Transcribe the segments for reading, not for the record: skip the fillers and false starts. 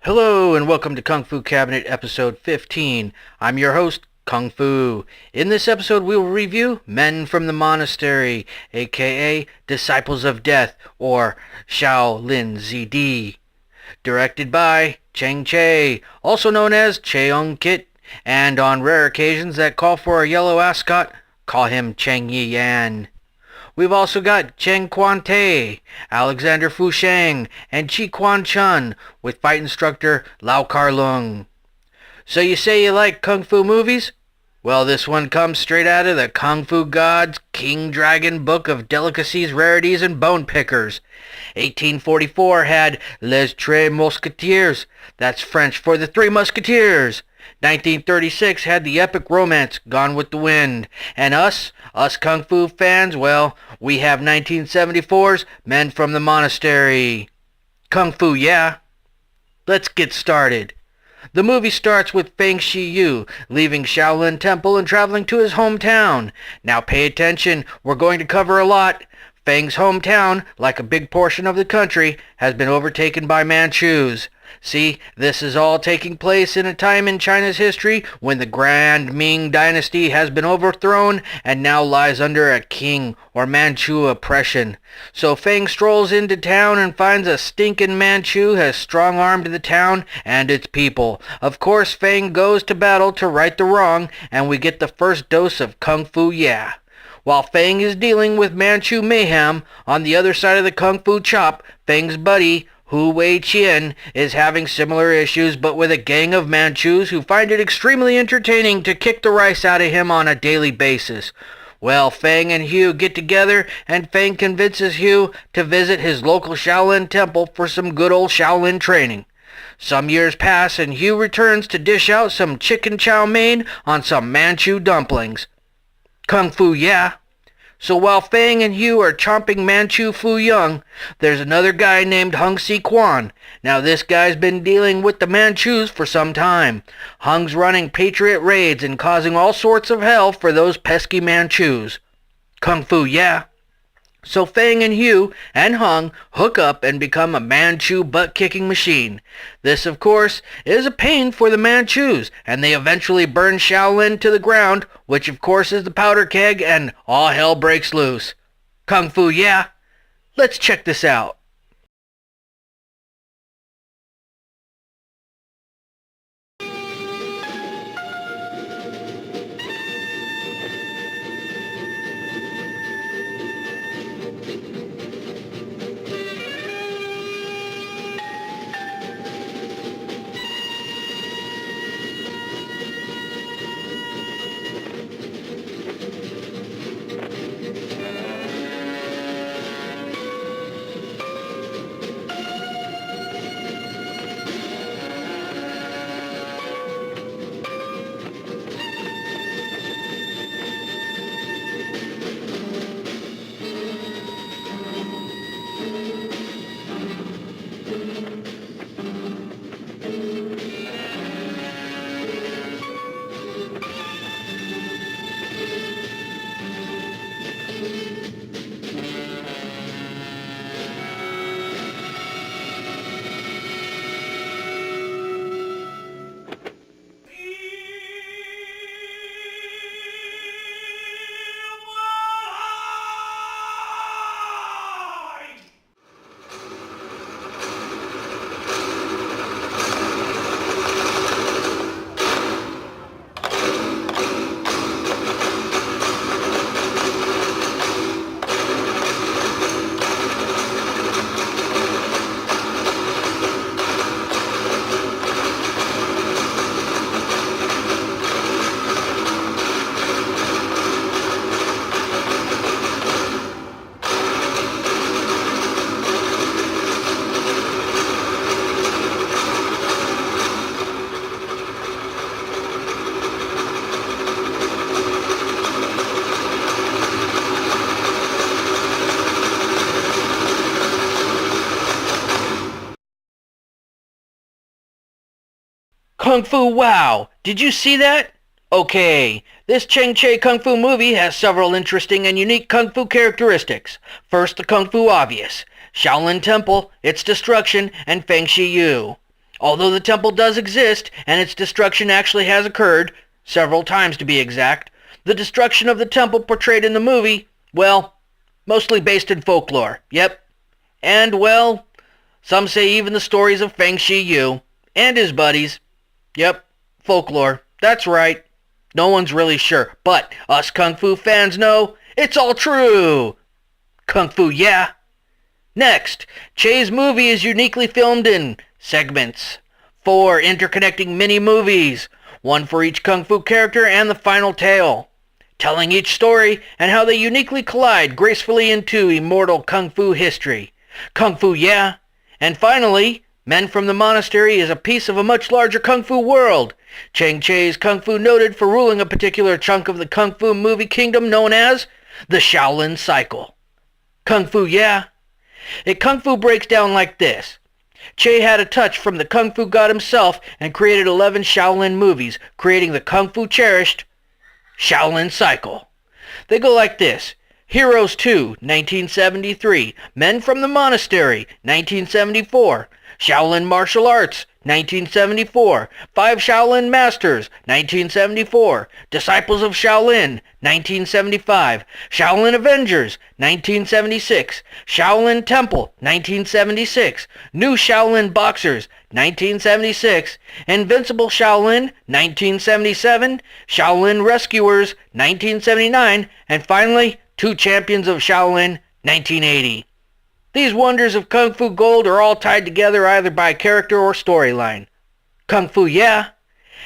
Hello and welcome to Kung Fu Cabinet episode 15. I'm your host, Kung Fu. In this episode we will review Men from the Monastery, aka Disciples of Death, or Shaolin ZD. Directed by Cheng Che, also known as Cheong Kit, and on rare occasions that call for a yellow ascot, call him Cheng Yi Yan. We've also got Cheng Quan Te, Alexander Fu Sheng, and Chi Quan Chun with fight instructor Lau Kar Lung. So you say you like Kung Fu movies? Well, this one comes straight out of the Kung Fu God's King Dragon Book of Delicacies, Rarities, and Bone Pickers. 1844 had Les Tres Mousquetaires, that's French for the Three Musketeers. 1936 had the epic romance Gone with the Wind. And us Kung Fu fans, well, we have 1974's Men from the Monastery. Kung Fu, yeah? Let's get started. The movie starts with Feng Shiyu leaving Shaolin Temple and traveling to his hometown. Now pay attention, we're going to cover a lot. Feng's hometown, like a big portion of the country, has been overtaken by Manchus. See, this is all taking place in a time in China's history when the Grand Ming Dynasty has been overthrown and now lies under a Qing or Manchu oppression. So Feng strolls into town and finds a stinking Manchu has strong-armed the town and its people. Of course, Feng goes to battle to right the wrong, and we get the first dose of Kung Fu Yeah. While Feng is dealing with Manchu mayhem, on the other side of the Kung Fu chop, Feng's buddy, Hu Wei Qian, is having similar issues but with a gang of Manchus who find it extremely entertaining to kick the rice out of him on a daily basis. Well, Feng and Hu get together and Feng convinces Hu to visit his local Shaolin temple for some good old Shaolin training. Some years pass and Hu returns to dish out some chicken chow mein on some Manchu dumplings. Kung Fu, yeah. So while Feng and Hu are chomping Manchu Fu Young, there's another guy named Hung Si Quan. Now this guy's been dealing with the Manchus for some time. Hung's running patriot raids and causing all sorts of hell for those pesky Manchus. Kung Fu, yeah. So Feng and Hu and Hung hook up and become a Manchu butt-kicking machine. This, of course, is a pain for the Manchus, and they eventually burn Shaolin to the ground, which of course is the powder keg, and all hell breaks loose. Kung Fu, yeah? Let's check this out. Kung Fu wow! Did you see that? Okay, this Cheng Che Kung Fu movie has several interesting and unique Kung Fu characteristics. First, the Kung Fu obvious. Shaolin Temple, its destruction, and Feng Shiyu. Although the temple does exist, and its destruction actually has occurred, several times to be exact, the destruction of the temple portrayed in the movie, well, mostly based in folklore, yep. And, well, some say even the stories of Feng Shi Yu and his buddies. Yep, folklore. That's right. No one's really sure, but us Kung Fu fans know it's all true. Kung Fu, yeah. Next, Che's movie is uniquely filmed in segments. 4 interconnecting mini-movies, one for each Kung Fu character and the final tale, telling each story and how they uniquely collide gracefully into immortal Kung Fu history. Kung Fu, yeah. And finally, Men from the Monastery is a piece of a much larger Kung Fu world. Chang Che's Kung Fu noted for ruling a particular chunk of the Kung Fu movie kingdom known as the Shaolin Cycle. Kung Fu, yeah. Kung Fu breaks down like this. Che had a touch from the Kung Fu god himself and created 11 Shaolin movies, creating the Kung Fu cherished Shaolin Cycle. They go like this. Heroes 2, 1973. Men from the Monastery, 1974. Shaolin Martial Arts, 1974. 5 Shaolin Masters, 1974. Disciples of Shaolin, 1975. Shaolin Avengers, 1976. Shaolin Temple, 1976. New Shaolin Boxers, 1976. Invincible Shaolin, 1977. Shaolin Rescuers, 1979. And finally, 2 Champions of Shaolin, 1980. These wonders of Kung Fu gold are all tied together either by character or storyline. Kung Fu, yeah.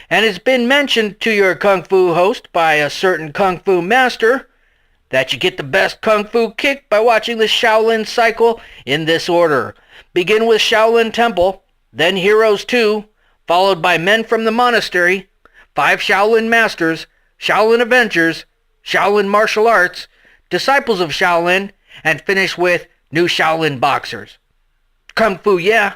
And it's been mentioned to your Kung Fu host by a certain Kung Fu master that you get the best Kung Fu kick by watching the Shaolin Cycle in this order. Begin with Shaolin Temple, then Heroes 2, followed by Men from the Monastery, 5 Shaolin Masters, Shaolin Avengers, Shaolin Martial Arts, Disciples of Shaolin, and finish with New Shaolin Boxers. Kung Fu, yeah.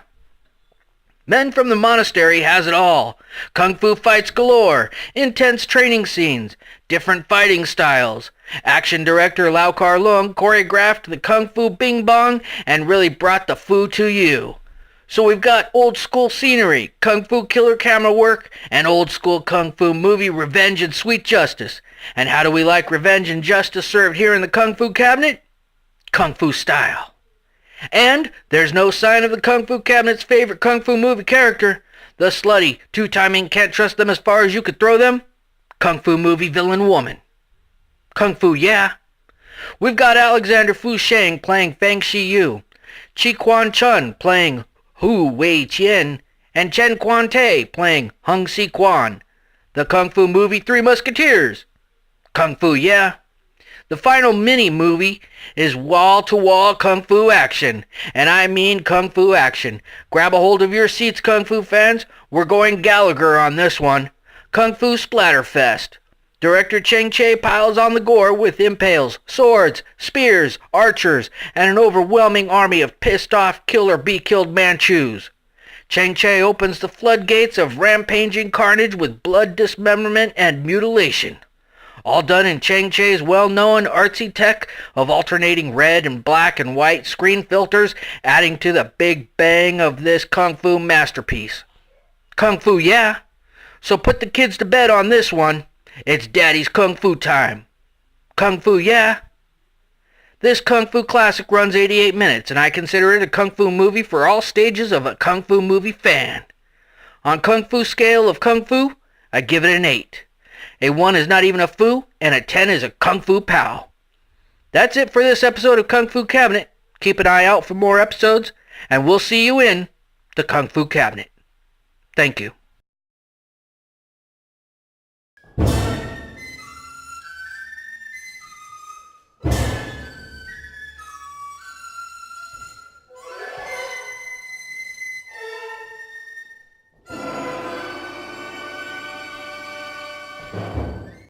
Men from the Monastery has it all. Kung Fu fights galore, intense training scenes, different fighting styles. Action director Lau Kar-leung choreographed the Kung Fu Bing Bong and really brought the Fu to you. So we've got old school scenery, Kung Fu killer camera work, and old school Kung Fu movie Revenge and Sweet Justice. And how do we like revenge and justice served here in the Kung Fu cabinet? Kung Fu style. And there's no sign of the Kung Fu cabinet's favorite Kung Fu movie character, the slutty, two-timing can't trust them as far as you could throw them, Kung Fu movie villain woman. Kung Fu, yeah. We've got Alexander Fu Sheng playing Feng Shi Yu, Chi Quan Chun playing Hu Wei Qian, and Chen Quan Te playing Hung Si Quan. The Kung Fu movie Three Musketeers. Kung Fu, yeah. The final mini-movie is wall-to-wall Kung Fu action. And I mean Kung Fu action. Grab a hold of your seats, Kung Fu fans. We're going Gallagher on this one. Kung Fu Splatterfest. Director Cheng Che piles on the gore with impales, swords, spears, archers, and an overwhelming army of pissed-off kill-or-be-killed Manchus. Cheng Che opens the floodgates of rampaging carnage with blood dismemberment and mutilation. All done in Cheng Che's well-known artsy tech of alternating red and black and white screen filters, adding to the big bang of this Kung Fu masterpiece. Kung Fu, yeah. So put the kids to bed on this one. It's Daddy's Kung Fu time. Kung Fu, yeah. This Kung Fu classic runs 88 minutes, and I consider it a Kung Fu movie for all stages of a Kung Fu movie fan. On Kung Fu scale of Kung Fu, I give it an 8. A 1 is not even a Fu, and a 10 is a Kung Fu Pow. That's it for this episode of Kung Fu Cabinet. Keep an eye out for more episodes, and we'll see you in the Kung Fu Cabinet. Thank you.